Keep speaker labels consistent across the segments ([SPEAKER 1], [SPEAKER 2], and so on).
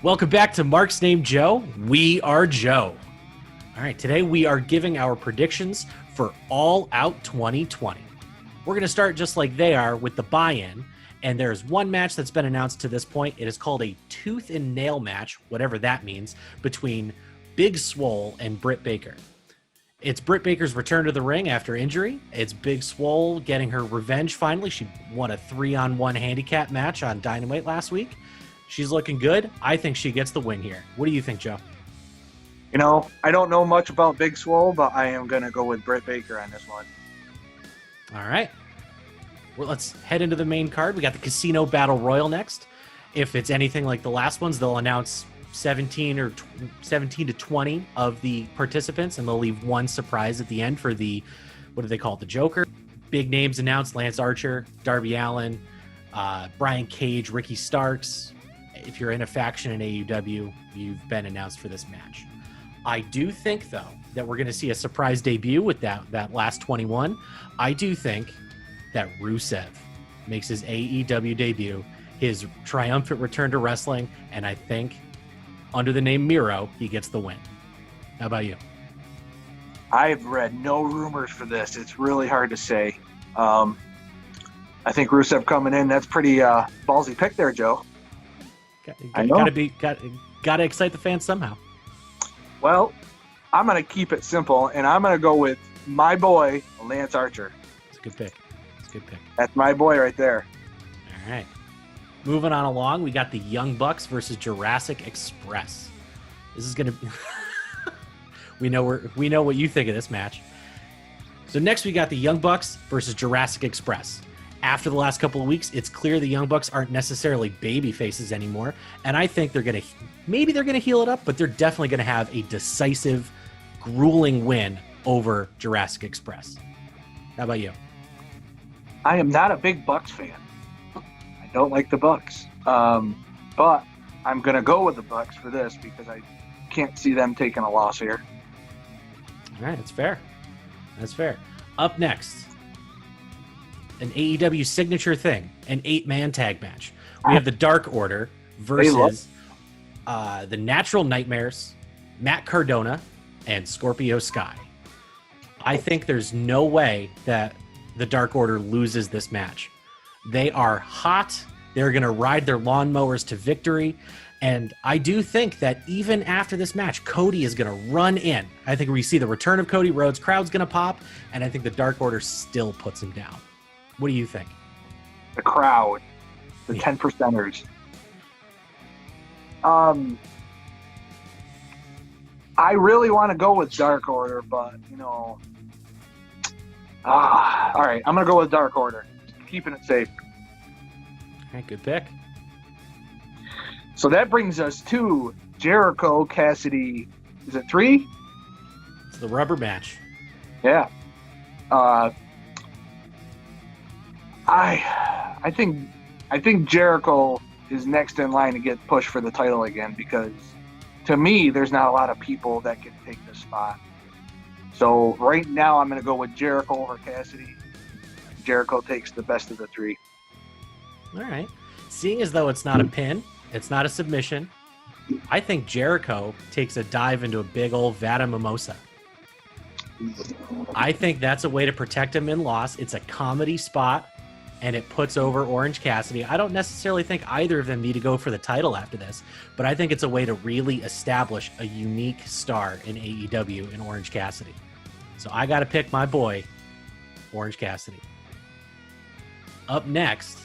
[SPEAKER 1] Welcome back to Mark's Named Joe. We are Joe. All right, today we are giving our predictions for All Out 2020. We're going to start just like they are with the buy-in, and there's one match that's been announced to this point. It is called a tooth and nail match, whatever that means, between Big Swole and Britt Baker. It's Britt Baker's return to the ring after injury. It's Big Swole getting her revenge finally. She won a 3-on-1 handicap match on Dynamite last week. She's looking good. I think she gets the win here. What do you think, Joe?
[SPEAKER 2] You know, I don't know much about Big Swole, but I am going to go with Britt Baker on this one.
[SPEAKER 1] All right. Well, let's head into the main card. We got the Casino Battle Royal next. If it's anything like the last ones, they'll announce 17 to 20 of the participants, and they'll leave one surprise at the end for the, what do they call it, the Joker. Big names announced: Lance Archer, Darby Allin, Brian Cage, Ricky Starks. If you're in a faction in AEW, you've been announced for this match. I do think, though, that we're going to see a surprise debut with that last 21. I do think that Rusev makes his AEW debut, his triumphant return to wrestling, and I think under the name Miro, he gets the win. How about you?
[SPEAKER 2] I've read no rumors for this. It's really hard to say. I think Rusev coming in, that's pretty ballsy pick there, Joe.
[SPEAKER 1] Gotta excite the fans somehow.
[SPEAKER 2] Well, I'm going to keep it simple, and I'm going to go with my boy, Lance Archer.
[SPEAKER 1] It's a good pick.
[SPEAKER 2] That's my boy right there.
[SPEAKER 1] All right. Moving on along, we got the Young Bucks versus Jurassic Express. This is going to be... we know what you think of this match. So next we got the Young Bucks versus Jurassic Express. After the last couple of weeks, it's clear the Young Bucks aren't necessarily baby faces anymore, and I think they're going to heal it up, but they're definitely going to have a decisive, grueling win over Jurassic Express. How about you?
[SPEAKER 2] I am not a big Bucks fan. I don't like the Bucks, but I'm going to go with the Bucks for this because I can't see them taking a loss here.
[SPEAKER 1] All right, that's fair. Up next, an AEW signature thing, an 8-man tag match. We have the Dark Order versus the Natural Nightmares, Matt Cardona, and Scorpio Sky. I think there's no way that the Dark Order loses this match. They are hot. They're going to ride their lawnmowers to victory. And I do think that even after this match, Cody is going to run in. I think we see the return of Cody Rhodes. Crowd's going to pop. And I think the Dark Order still puts him down. What do you think?
[SPEAKER 2] The crowd, the 10%ers. I really want to go with Dark Order, but, all right, I'm going to go with Dark Order. Keeping it safe.
[SPEAKER 1] All right, good pick.
[SPEAKER 2] So that brings us to Jericho, Cassidy. Is it 3?
[SPEAKER 1] It's the rubber match.
[SPEAKER 2] Yeah. I think Jericho is next in line to get pushed for the title again because, to me, there's not a lot of people that can take this spot. So right now, I'm going to go with Jericho over Cassidy. Jericho takes the best of the 3.
[SPEAKER 1] All right. Seeing as though it's not a pin, it's not a submission, I think Jericho takes a dive into a big old vat of mimosa. I think that's a way to protect him in loss. It's a comedy spot, and it puts over Orange Cassidy. I don't necessarily think either of them need to go for the title after this, but I think it's a way to really establish a unique star in AEW in Orange Cassidy. So I got to pick my boy, Orange Cassidy. Up next,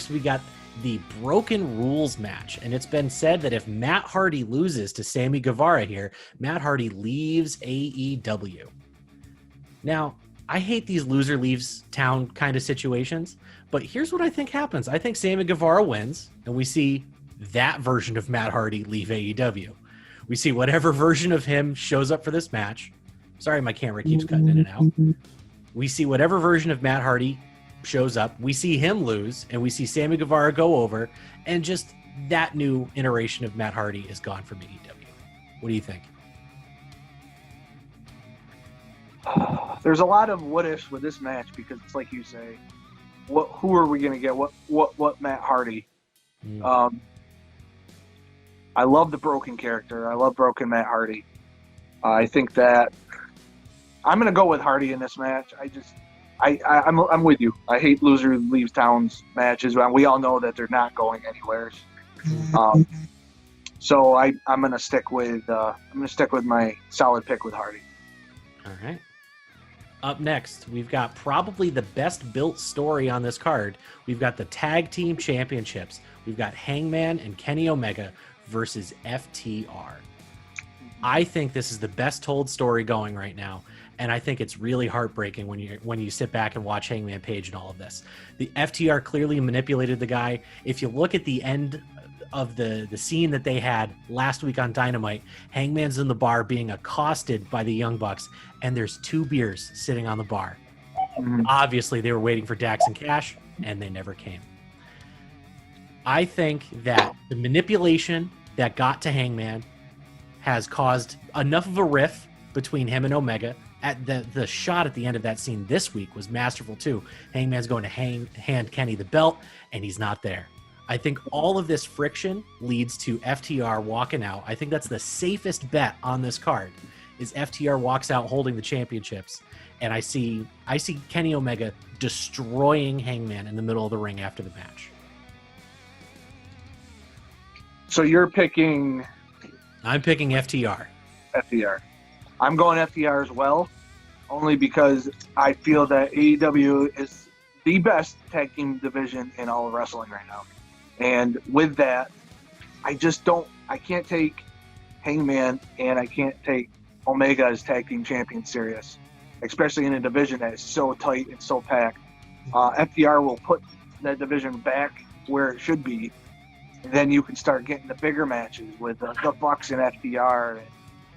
[SPEAKER 1] we got the Broken Rules match, and it's been said that if Matt Hardy loses to Sammy Guevara here, Matt Hardy leaves AEW. Now, I hate these loser leaves town kind of situations, but here's what I think happens. I think Sammy Guevara wins, and we see that version of Matt Hardy leave AEW. We see whatever version of him shows up for this match. Sorry, my camera keeps cutting in and out. We see whatever version of Matt Hardy shows up. We see him lose, and we see Sammy Guevara go over, and just that new iteration of Matt Hardy is gone from AEW. What do you think?
[SPEAKER 2] There's a lot of what ifs with this match because it's like you say, who are we going to get? What Matt Hardy? I love the broken character. I love broken Matt Hardy. I think that I'm going to go with Hardy in this match. I'm with you. I hate loser leaves towns matches. We all know that they're not going anywhere. So I'm going to stick with my solid pick with Hardy.
[SPEAKER 1] All right. Up next, we've got probably the best built story on this card. We've got the Tag Team Championships. We've got Hangman and Kenny Omega versus FTR. I think this is the best told story going right now, and I think it's really heartbreaking when you sit back and watch Hangman Page and all of this. The FTR clearly manipulated the guy. If you look at the end of the scene that they had last week on Dynamite, Hangman's in the bar being accosted by the Young Bucks, and there's 2 beers sitting on the bar. Obviously, they were waiting for Dax and Cash, and they never came. I think that the manipulation that got to Hangman has caused enough of a rift between him and Omega. At the shot at the end of that scene this week was masterful too. Hangman's going to hand Kenny the belt, and he's not there. I think all of this friction leads to FTR walking out. I think that's the safest bet on this card, is FTR walks out holding the championships, and I see Kenny Omega destroying Hangman in the middle of the ring after the match.
[SPEAKER 2] So you're picking...
[SPEAKER 1] I'm picking FTR.
[SPEAKER 2] FTR. I'm going FTR as well, only because I feel that AEW is the best tag team division in all of wrestling right now. And with that, I can't take Hangman and I can't take Omega as tag team champions serious, especially in a division that is so tight and so packed. FTR will put that division back where it should be. And then you can start getting the bigger matches with the Bucks and FTR.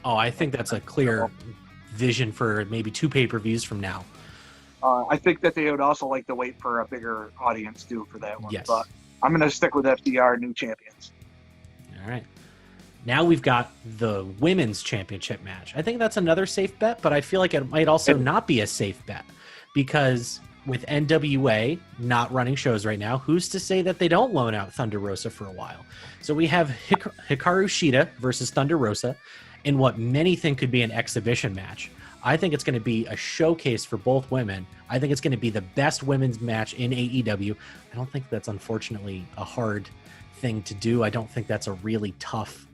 [SPEAKER 1] Oh, I think that's a clear vision for maybe 2 pay-per-views from now.
[SPEAKER 2] I think that they would also like to wait for a bigger audience too for that one.
[SPEAKER 1] Yes.
[SPEAKER 2] But I'm going to stick with FTR, new champions.
[SPEAKER 1] All right. Now we've got the women's championship match. I think that's another safe bet, but I feel like it might also not be a safe bet, because with NWA not running shows right now, who's to say that they don't loan out Thunder Rosa for a while? So we have Hikaru Shida versus Thunder Rosa in what many think could be an exhibition match. I think it's going to be a showcase for both women. I think it's going to be the best women's match in AEW. I don't think that's unfortunately a hard thing to do. I don't think that's a really tough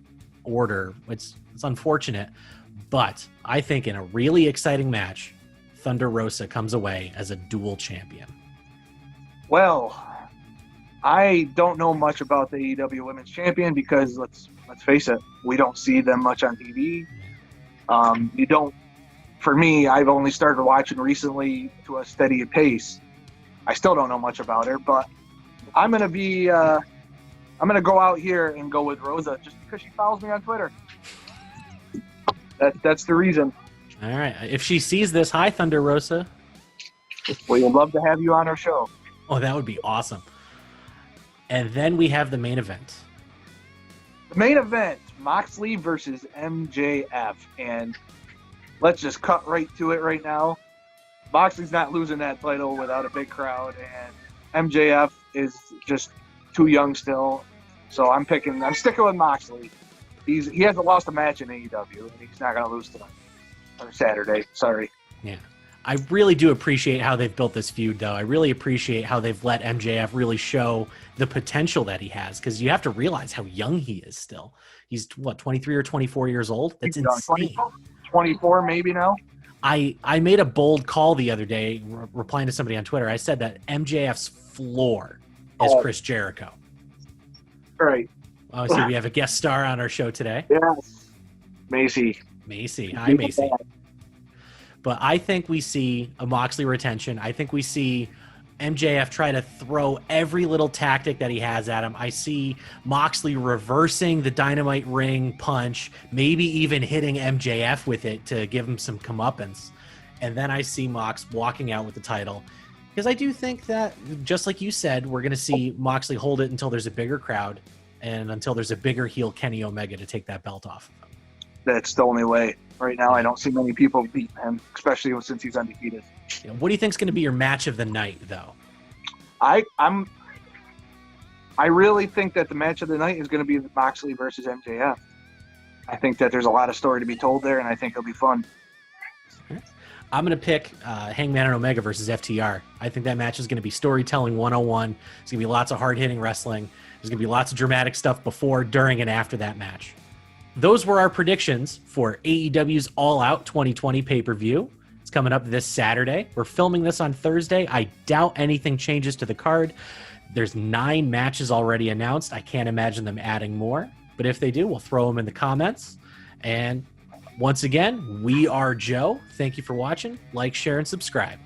[SPEAKER 1] order. It's unfortunate, but I think in a really exciting match, Thunder Rosa comes away as a dual champion. Well,
[SPEAKER 2] I don't know much about the AEW Women's Champion because let's face it, we don't see them much on TV. You don't. For me, I've only started watching recently to a steady pace. I still don't know much about her, but I'm gonna go out here and go with Rosa just because she follows me on Twitter. That's the reason.
[SPEAKER 1] All right. If she sees this, hi, Thunder Rosa.
[SPEAKER 2] We would love to have you on our show.
[SPEAKER 1] Oh, that would be awesome. And then we have the main event.
[SPEAKER 2] The main event, Moxley versus MJF. And let's just cut right to it right now. Moxley's not losing that title without a big crowd, and MJF is just too young still. So I'm sticking with Moxley. He hasn't lost a match in AEW, and he's not going to lose tonight. Or Saturday, sorry.
[SPEAKER 1] Yeah. I really do appreciate how they've built this feud, though. I really appreciate how they've let MJF really show the potential that he has, because you have to realize how young he is still. He's, 23 or 24 years old? That's insane.
[SPEAKER 2] 24 maybe now?
[SPEAKER 1] I made a bold call the other day, replying to somebody on Twitter. I said that MJF's floor is Chris Jericho.
[SPEAKER 2] Right.
[SPEAKER 1] Oh, so we have a guest star on our show today.
[SPEAKER 2] Yes. Macy.
[SPEAKER 1] Hi, Macy. But I think we see a Moxley retention. I think we see MJF try to throw every little tactic that he has at him. I see Moxley reversing the Dynamite ring punch, maybe even hitting MJF with it to give him some comeuppance. And then I see Mox walking out with the title. Because I do think that, just like you said, we're going to see Moxley hold it until there's a bigger crowd and until there's a bigger heel Kenny Omega to take that belt off of him.
[SPEAKER 2] That's the only way. Right now, I don't see many people beating him, especially since he's undefeated.
[SPEAKER 1] What do you think is going to be your match of the night, though?
[SPEAKER 2] I'm I really think that the match of the night is going to be Moxley versus MJF. I think that there's a lot of story to be told there, and I think it'll be fun.
[SPEAKER 1] I'm going to pick Hangman and Omega versus FTR. I think that match is going to be storytelling 101. There's going to be lots of hard-hitting wrestling. There's going to be lots of dramatic stuff before, during, and after that match. Those were our predictions for AEW's All Out 2020 pay-per-view. It's coming up this Saturday. We're filming this on Thursday. I doubt anything changes to the card. There's 9 matches already announced. I can't imagine them adding more. But if they do, we'll throw them in the comments. And once again, we are Joe. Thank you for watching. Like, share, and subscribe.